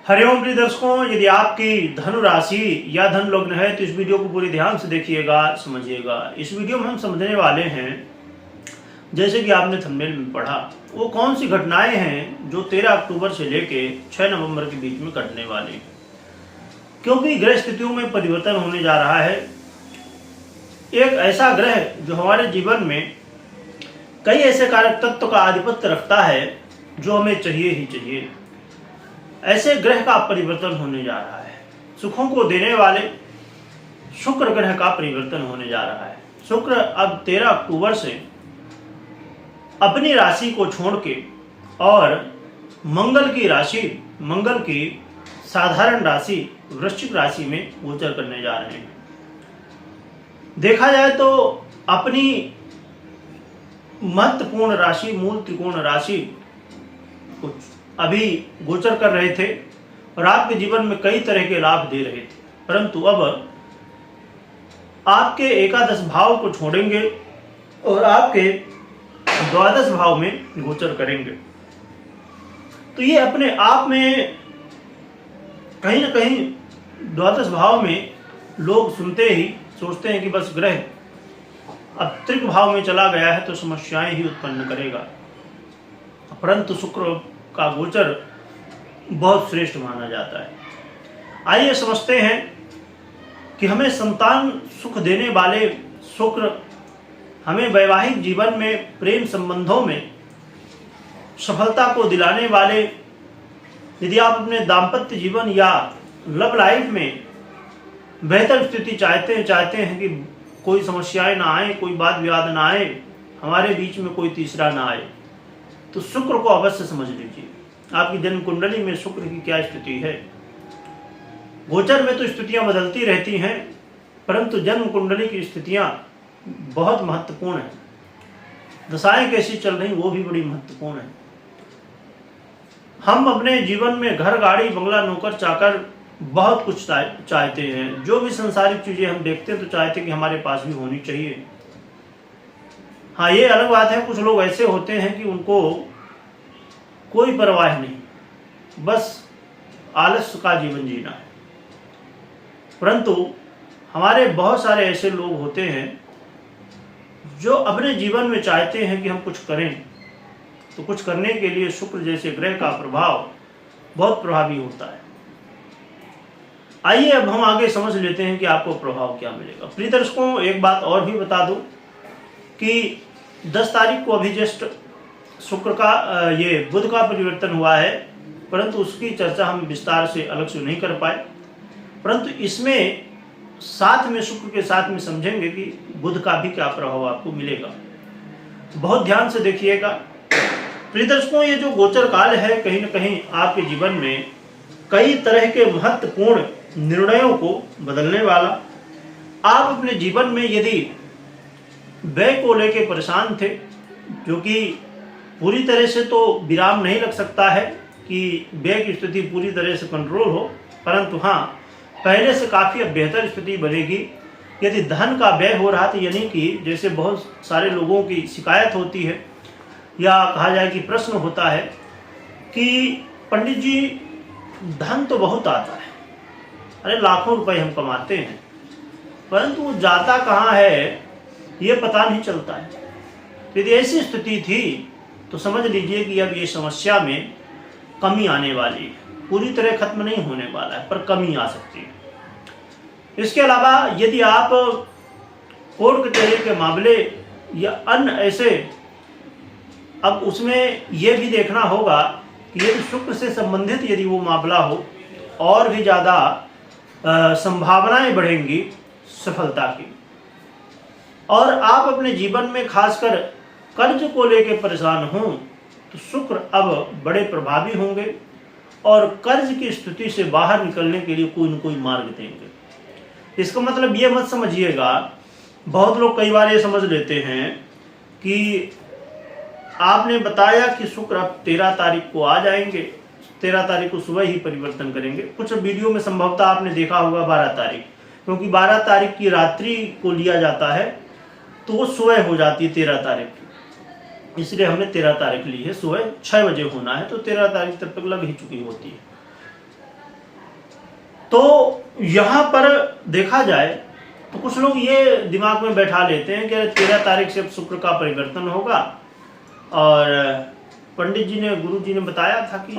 हरिओम प्रिय दर्शकों, यदि आपकी धनु राशि या धन लग्न है तो इस वीडियो को पूरी ध्यान से देखिएगा, समझिएगा। इस वीडियो में हम समझने वाले हैं, जैसे कि आपने थंबनेल में पढ़ा, वो कौन सी घटनाएं हैं जो 13 अक्टूबर से लेके 6 नवंबर के बीच में घटने वाली हैं। क्योंकि ग्रह स्थितियों में परिवर्तन होने जा रहा है। एक ऐसा ग्रह जो हमारे जीवन में कई ऐसे कारक तत्व का आधिपत्य रखता है जो हमें चाहिए ही चाहिए, ऐसे ग्रह का परिवर्तन होने जा रहा है। सुखों को देने वाले शुक्र ग्रह का परिवर्तन होने जा रहा है। शुक्र अब 13 अक्टूबर से अपनी राशि को छोड़ के और मंगल की साधारण राशि वृश्चिक राशि में गोचर करने जा रहे हैं। देखा जाए तो अपनी महत्वपूर्ण राशि, मूल त्रिकोण राशि कुछ अभी गोचर कर रहे थे और आपके जीवन में कई तरह के लाभ दे रहे थे, परंतु अब आपके एकादश भाव को छोड़ेंगे और आपके द्वादश भाव में गोचर करेंगे। तो ये अपने आप में कहीं ना कहीं द्वादश भाव में लोग सुनते ही सोचते हैं कि बस ग्रह अब त्रिक भाव में चला गया है तो समस्याएं ही उत्पन्न करेगा, परंतु शुक्र का गोचर बहुत श्रेष्ठ माना जाता है। आइए समझते हैं कि हमें संतान सुख देने वाले शुक्र हमें वैवाहिक जीवन में, प्रेम संबंधों में सफलता को दिलाने वाले, यदि आप अपने दाम्पत्य जीवन या लव लाइफ में बेहतर स्थिति चाहते हैं कि कोई समस्याएं ना आए, कोई वाद विवाद ना आए, हमारे बीच में कोई तीसरा ना आए, तो शुक्र को अवश्य समझ लीजिए। आपकी जन्म कुंडली में शुक्र की क्या स्थिति है। गोचर में तो स्थितियां बदलती रहती हैं, परंतु जन्म कुंडली की स्थितियां बहुत महत्वपूर्ण है। दशाएं कैसी चल रही वो भी बड़ी महत्वपूर्ण है। हम अपने जीवन में घर, गाड़ी, बंगला, नौकर, चाकर बहुत कुछ चाहते हैं। जो भी संसारिक चीजें हम देखते हैं तो चाहते हैं कि हमारे पास भी होनी चाहिए। हाँ, ये अलग बात है, कुछ लोग ऐसे होते हैं कि उनको कोई परवाह नहीं, बस आलस्य का जीवन जीना है। परंतु हमारे बहुत सारे ऐसे लोग होते हैं जो अपने जीवन में चाहते हैं कि हम कुछ करें, तो कुछ करने के लिए शुक्र जैसे ग्रह का प्रभाव बहुत प्रभावी होता है। आइए अब हम आगे समझ लेते हैं कि आपको प्रभाव क्या मिलेगा। प्रिय दर्शकों, एक बात और भी बता दूं कि 10 तारीख को अभी जस्ट शुक्र का ये बुध का परिवर्तन हुआ है, परंतु उसकी चर्चा हम विस्तार से अलग से नहीं कर पाए। परंतु इसमें साथ में शुक्र के साथ में समझेंगे कि बुध का भी क्या प्रभाव आपको मिलेगा। बहुत ध्यान से देखिएगा। प्रिय दर्शकों, ये जो गोचर काल है कहीं ना कहीं आपके जीवन में कई तरह के महत्वपूर्ण निर्णयों को बदलने वाला। आप अपने जीवन में यदि व्यय को लेकर परेशान थे, जो कि पूरी तरह से तो विराम नहीं लग सकता है कि व्यय की स्थिति पूरी तरह से कंट्रोल हो, परंतु हाँ, पहले से काफ़ी अब बेहतर स्थिति बनेगी। यदि धन का व्यय हो रहा था, यानी कि जैसे बहुत सारे लोगों की शिकायत होती है या कहा जाए कि प्रश्न होता है कि पंडित जी धन तो बहुत आता है, अरे लाखों रुपए हम कमाते हैं, परंतु वो जाता कहाँ है ये पता नहीं चलता है। यदि ऐसी स्थिति थी तो समझ लीजिए कि अब ये समस्या में कमी आने वाली है। पूरी तरह खत्म नहीं होने वाला है, पर कमी आ सकती है। इसके अलावा यदि आप कोर्ट कचहरी के मामले या अन्य ऐसे, अब उसमें यह भी देखना होगा कि यदि शुक्र से संबंधित यदि वो मामला हो, और भी ज़्यादा संभावनाएं बढ़ेंगी सफलता की। और आप अपने जीवन में खासकर कर्ज को लेकर परेशान हों तो शुक्र अब बड़े प्रभावी होंगे और कर्ज की स्थिति से बाहर निकलने के लिए कोई न कोई मार्ग देंगे। इसका मतलब ये मत समझिएगा, बहुत लोग कई बार ये समझ लेते हैं कि आपने बताया कि शुक्र अब 13 तारीख को आ जाएंगे, 13 तारीख को सुबह ही परिवर्तन करेंगे। कुछ वीडियो में संभवतः आपने देखा होगा 12 तारीख, क्योंकि 12 तारीख की रात्रि को लिया जाता है तो वो सुबह हो जाती है 13 तारीख की, इसलिए हमने 13 तारीख ली है। सुबह 6 बजे होना है तो 13 तारीख तक लग ही चुकी होती है। तो यहाँ पर देखा जाए तो कुछ लोग ये दिमाग में बैठा लेते हैं कि 13 तारीख से शुक्र का परिवर्तन होगा, और पंडित जी ने, गुरु जी ने बताया था कि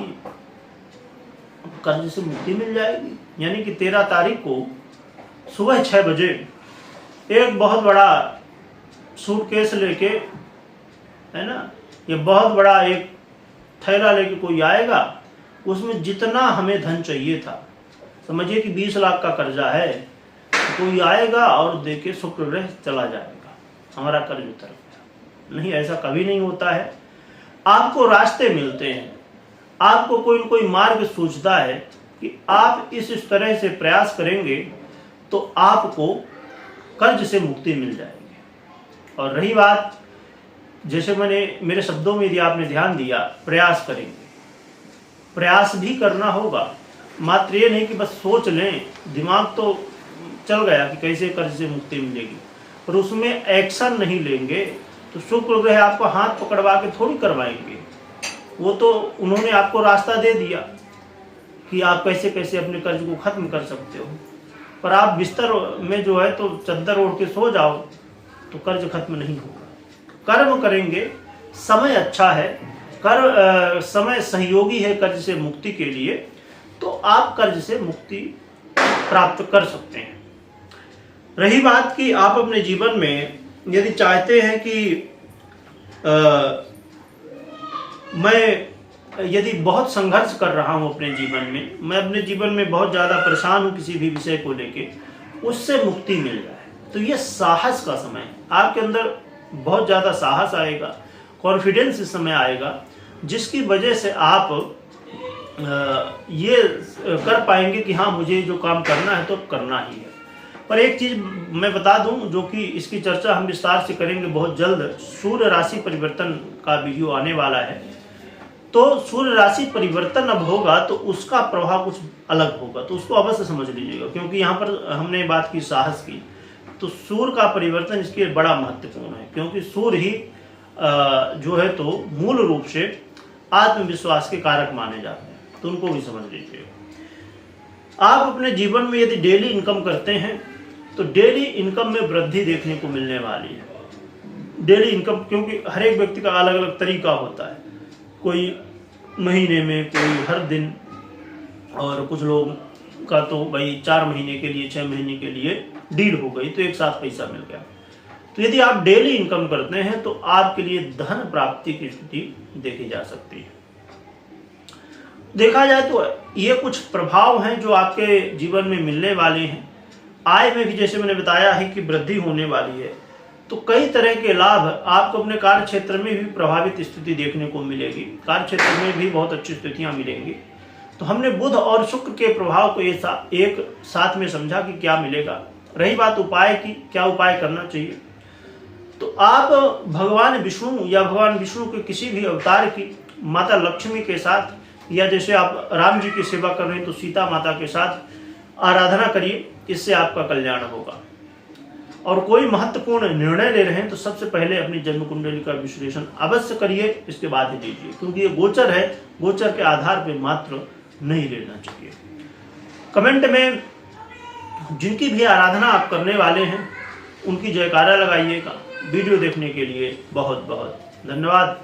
कर्ज से मुक्ति मिल जाएगी। यानी कि 13 तारीख को सुबह 6 बजे एक बहुत बड़ा सूटकेस लेके, है ना, ये बहुत बड़ा एक थैला लेके कोई आएगा, उसमें जितना हमें धन चाहिए था, समझिए कि 20 लाख का कर्जा है, तो कोई आएगा और देके शुक्र ग्रह चला जाएगा, हमारा कर्ज उतर गया। नहीं, ऐसा कभी नहीं होता है। आपको रास्ते मिलते हैं, आपको कोई न कोई मार्ग सूझता है कि आप इस तरह से प्रयास करेंगे तो आपको कर्ज से मुक्ति मिल जाएगी। और रही बात, जैसे मेरे शब्दों में यदि आपने ध्यान दिया, प्रयास करेंगे, प्रयास भी करना होगा। मात्र ये नहीं कि बस सोच लें, दिमाग तो चल गया कि कैसे कर्ज से मुक्ति मिलेगी, पर उसमें एक्शन नहीं लेंगे तो शुक्र ग्रह आपको हाथ पकड़वा के थोड़ी करवाएंगे। वो तो उन्होंने आपको रास्ता दे दिया कि आप कैसे कैसे अपने कर्ज को खत्म कर सकते हो, पर आप बिस्तर में जो है तो चद्दर ओढ़ के सो जाओ तो कर्ज खत्म नहीं होगा। कर्म करेंगे, समय अच्छा है, समय सहयोगी है कर्ज से मुक्ति के लिए, तो आप कर्ज से मुक्ति प्राप्त कर सकते हैं। रही बात कि आप अपने जीवन में यदि चाहते हैं कि मैं यदि बहुत संघर्ष कर रहा हूं अपने जीवन में, मैं अपने जीवन में बहुत ज़्यादा परेशान हूं किसी भी विषय को लेके, उससे मुक्ति मिल जाए, तो ये साहस का समय है। आपके अंदर बहुत ज़्यादा साहस आएगा, कॉन्फिडेंस इस समय आएगा, जिसकी वजह से आप ये कर पाएंगे कि हाँ, मुझे जो काम करना है तो करना ही है। पर एक चीज़ मैं बता दूं, जो कि इसकी चर्चा हम विस्तार से करेंगे बहुत जल्द, सूर्य राशि परिवर्तन का वीडियो आने वाला है। तो सूर्य राशि परिवर्तन अब होगा तो उसका प्रभाव कुछ अलग होगा, तो उसको अवश्य समझ लीजिएगा, क्योंकि यहाँ पर हमने बात की साहस की, तो सूर्य का परिवर्तन इसके बड़ा महत्वपूर्ण है, क्योंकि सूर्य ही जो है तो मूल रूप से आत्मविश्वास के कारक माने जाते हैं, तो उनको भी समझ लीजिएगा। आप अपने जीवन में यदि डेली इनकम करते हैं तो डेली इनकम में वृद्धि देखने को मिलने वाली है। डेली इनकम, क्योंकि हर एक व्यक्ति का अलग अलग तरीका होता है, कोई महीने में, कोई हर दिन, और कुछ लोग का तो भाई 4 महीने के लिए, 6 महीने के लिए डील हो गई तो एक साथ पैसा मिल गया। तो यदि आप डेली इनकम करते हैं तो आपके लिए धन प्राप्ति की स्थिति देखी जा सकती है। देखा जाए तो ये कुछ प्रभाव हैं जो आपके जीवन में मिलने वाले हैं। आय में भी जैसे मैंने बताया है कि वृद्धि होने वाली है, तो कई तरह के लाभ आपको अपने कार्य क्षेत्र में भी प्रभावित स्थिति देखने को मिलेगी, कार्य क्षेत्र में भी बहुत अच्छी स्थितियां मिलेंगी। तो हमने बुध और शुक्र के प्रभाव को एक साथ में समझा कि क्या मिलेगा। रही बात उपाय की, क्या उपाय करना चाहिए, तो आप भगवान विष्णु या भगवान विष्णु के किसी भी अवतार की, माता लक्ष्मी के साथ, या जैसे आप राम जी की सेवा कर रहे हैं तो सीता माता के साथ आराधना करिए, इससे आपका कल्याण होगा। और कोई महत्वपूर्ण निर्णय ले रहे हैं तो सबसे पहले अपनी जन्म कुंडली का विश्लेषण अवश्य करिए, इसके बाद ही लीजिए, क्योंकि ये गोचर है, गोचर के आधार पर मात्र नहीं लेना चाहिए। कमेंट में जिनकी भी आराधना आप करने वाले हैं उनकी जयकारा लगाइएगा। वीडियो देखने के लिए बहुत बहुत धन्यवाद।